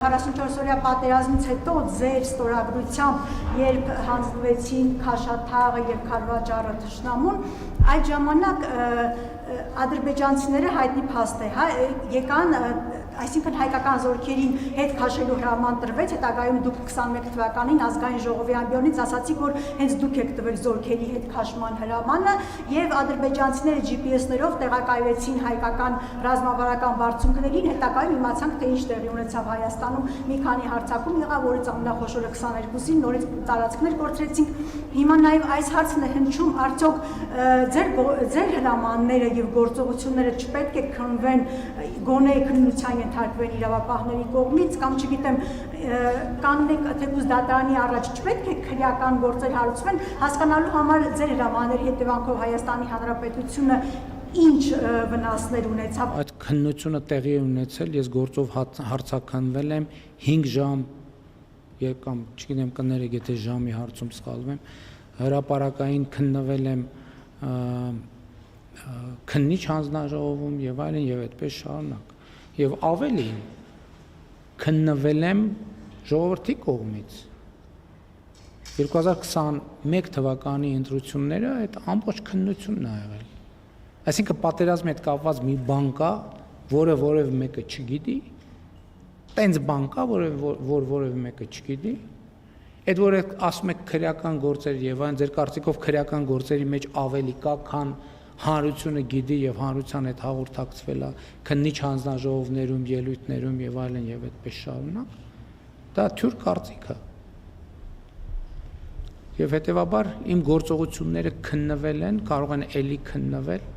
44-օրյա պատերազմից հետո ձեր ստորագրությամբ, երբ հանձնվեցին Քաշաթաղը եւ Քարվաճառը թշնամուն, այդ ժամանակ ադրբեջանցիները հայտնի փաստ է, եկան, այսինքն հայկական զորքերին հետ քաշելու հրաման տրվեց, հետագայում դուք 21 թվականին ազգային ժողովի ամբիոնից ասացիք, որ հենց դուք եք տվել զորքերի հետ քաշման հրամանը եւ ադրբեջանցիները GPS-ներով տեղակայվեցին հայկական ռազմավարական բարձունքներին, հետագայում իմացանք, թե ինչ տեղի ունեցավ Հայաստանում, մի քանի հարձակում եղավ, որից ամենախոշորը 22-ին նորից տարածքներ կորցրեցինք։ Հիմա նաեւ այս հարցն է հնչում, արդյոք ձեր հրամանները եւ գործողությունները չպետք է քննվեն գոնե քննության ենթարկվեն իրավապահների կողմից կամ չգիտեմ կանենք թեկուզ դատարանի առաջ չպետք է քրեական գործեր հարուցվեն հասկանալու համար ձեր հրամանների հետևանքով Հայաստանի Հանրապետությունը ինչ վնասներ ունեցավ։ Այդ քննությունը տեղի է ունեցել, ես գործով հարցաքննվել եմ 5 ժամ կամ չգիտեմ կներեք, եթե ժամի հարցում սխալվեմ, հրապարակային քննվել եմ քննիչ հանձնաժողովում եւ այլն եւ այդպես շարունակ եւ ավելին քննվել եմ ժողովրդի կողմից 2021 թվականի ընտրությունները այդ ամբողջ քննությունն ա եղել, այսինքն պատերազմի հետ կապված մի բան կա, որը որևէ մեկը չգիտի, տենց բան կա, որ որևէ մեկը չգիտի, այդ որ ասում եք քրեական գործեր եւ այն ձեր կարծիքով քրեական գործերի մեջ ավելի կա, քան հանրությունը գիտի եւ հանրության հետ հաղորդակցվել է քննիչ հանձնաժողովներում, ելույթներում եւ այլն եւ այդպես շարունակ, դա թյուր կարծիք է։ Եվ հետեւաբար իմ գործողությունները քննվել են, կարող են էլի քննվել